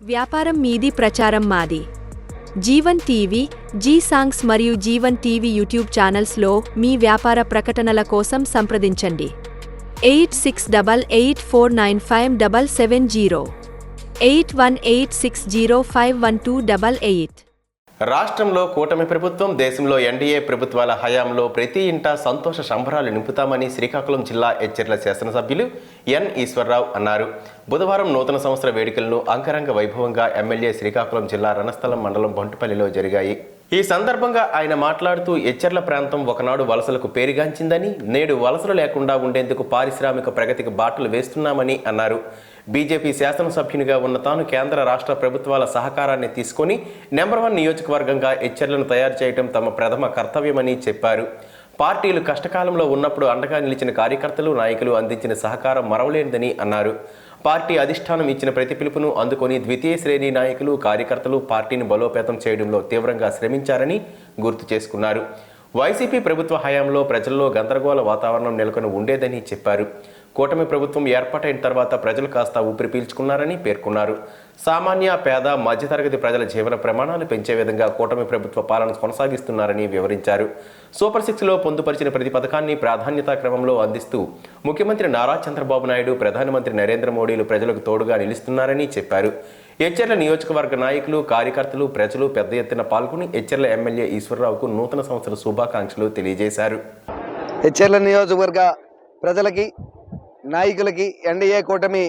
వ్యాపారం మీది, ప్రచారం మాది. జీవన్ టీవీ, జీ సాంగ్స్ మరియు జీవన్ టీవీ యూట్యూబ్ ఛానల్స్లో మీ వ్యాపార ప్రకటనల కోసం సంప్రదించండి. 8688495770 8186051288. రాష్ట్రంలో కూటమి ప్రభుత్వం, దేశంలో ఎన్డీఏ ప్రభుత్వాల హయాంలో ప్రతి ఇంటా సంతోష సంబరాలు నింపుతామని శ్రీకాకుళం జిల్లా ఎచ్చెర్ల శాసనసభ్యులు ఎన్ ఈశ్వరరావు అన్నారు. బుధవారం నూతన సంవత్సర వేడుకలను అంగరంగ వైభవంగా ఎమ్మెల్యే శ్రీకాకుళం జిల్లా రణస్థలం మండలం బంటుపల్లిలో జరిగాయి. ఈ సందర్భంగా ఆయన మాట్లాడుతూ ఎచ్చెర్ల ప్రాంతం ఒకనాడు వలసలకు పేరుగాంచిందని, నేడు వలసలు లేకుండా ఉండేందుకు పారిశ్రామిక ప్రగతికి బాటలు వేస్తున్నామని అన్నారు. బీజేపీ శాసనసభ్యునిగా ఉన్న తాను కేంద్ర రాష్ట్ర ప్రభుత్వాల సహకారాన్ని తీసుకొని నెంబర్ 1 నియోజకవర్గంగా ఎచ్చెర్లను తయారు చేయడం తమ ప్రథమ కర్తవ్యమని చెప్పారు. పార్టీలు కష్టకాలంలో ఉన్నప్పుడు అండగా నిలిచిన కార్యకర్తలు, నాయకులు అందించిన సహకారం మరవలేనిదని అన్నారు. పార్టీ అధిష్టానం ఇచ్చిన ప్రతి పిలుపును అందుకొని ద్వితీయ శ్రేణి నాయకులు, కార్యకర్తలు పార్టీని బలోపేతం చేయడంలో తీవ్రంగా శ్రమించారని గుర్తు చేసుకున్నారు. వైసీపీ ప్రభుత్వ హయాంలో ప్రజల్లో గందరగోళ వాతావరణం నెలకొని ఉండేదని చెప్పారు. కూటమి ప్రభుత్వం ఏర్పాటైన తర్వాత ప్రజలు కాస్త ఊపిరి పీల్చుకున్నారని పేర్కొన్నారు. సామాన్య, పేద, మధ్యతరగతి ప్రజల జీవన ప్రమాణాలు పెంచే విధంగా కూటమి ప్రభుత్వ పాలన కొనసాగిస్తున్నారని వివరించారు. సూపర్ 6లో పొందుపరిచిన ప్రతి పథకాన్ని ప్రాధాన్యతా క్రమంలో అందిస్తూ ముఖ్యమంత్రి నారా చంద్రబాబు నాయుడు, ప్రధానమంత్రి నరేంద్ర మోడీలు ప్రజలకు తోడుగా నిలుస్తున్నారని చెప్పారు. ఎచ్చెర్ల నియోజకవర్గ నాయకులు, కార్యకర్తలు, ప్రజలు పెద్ద ఎత్తున పాల్గొని ఎచ్చెర్ల ఎమ్మెల్యే ఈశ్వరరావుకు నూతన సంవత్సర శుభాకాంక్షలు తెలియజేశారు. ఎచ్చెర్ల నియోజకవర్గ ప్రజలకి, నాయకులకి, ఎన్డీఏ కూటమి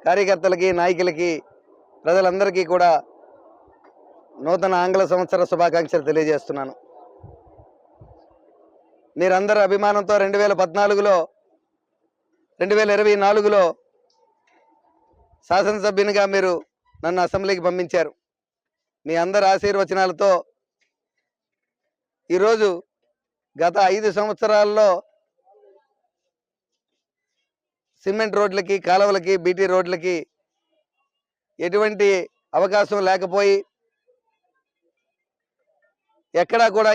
కార్యకర్తలకి, నాయకులకి, ప్రజలందరికీ కూడా నూతన ఆంగ్ల సంవత్సర శుభాకాంక్షలు తెలియజేస్తున్నాను. మీరందరూ అభిమానంతో 2024లో శాసనసభ్యునిగా మీరు నన్ను అసెంబ్లీకి పంపించారు. మీ అందరి ఆశీర్వచనాలతో ఈరోజు గత 5 సంవత్సరాల్లో సిమెంట్ రోడ్లకి, కాలువలకి, బీటీ రోడ్లకి ఎటువంటి అవకాశం లేకపోయి ఎక్కడా కూడా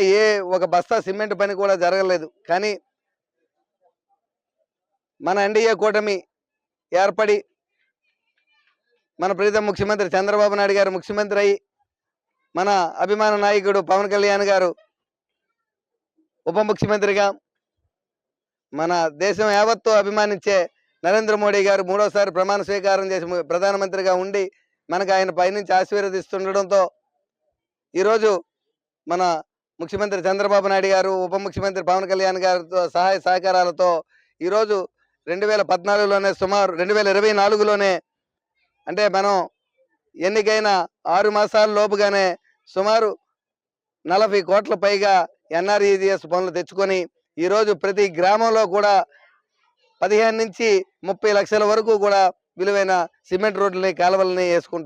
ఒక బస్తా సిమెంట్ పని కూడా జరగలేదు. కానీ మన ఎన్డీఏ కూటమి ఏర్పడి మన ప్రీతం ముఖ్యమంత్రి చంద్రబాబు నాయుడు గారు ముఖ్యమంత్రి అయ్యి, మన అభిమాన నాయకుడు పవన్ కళ్యాణ్ గారు ఉప ముఖ్యమంత్రిగా, మన దేశం యావత్తు అభిమానించే నరేంద్ర మోడీ గారు 3వసారి ప్రమాణ స్వీకారం చేసి ప్రధానమంత్రిగా ఉండి మనకు ఆయన పైనుంచి ఆశీర్వదిస్తుండడంతో ఈరోజు మన ముఖ్యమంత్రి చంద్రబాబు నాయుడు గారు, ఉప ముఖ్యమంత్రి పవన్ కళ్యాణ్ గారితో సహాయ సహకారాలతో ఈరోజు 2014లోనే, సుమారు 2024లోనే, అంటే మనం ఎన్నికైన 6 మాసాల లోపుగానే సుమారు 40 కోట్ల పైగా ఎన్ఆర్ఈజీఎస్ పనులు తెచ్చుకొని ఈరోజు ప్రతి గ్రామంలో కూడా 15 నుంచి 30 లక్షల వరకు కూడా విలువైన సిమెంట్ రోడ్లని, కాలువలని వేసుకుంటున్నారు.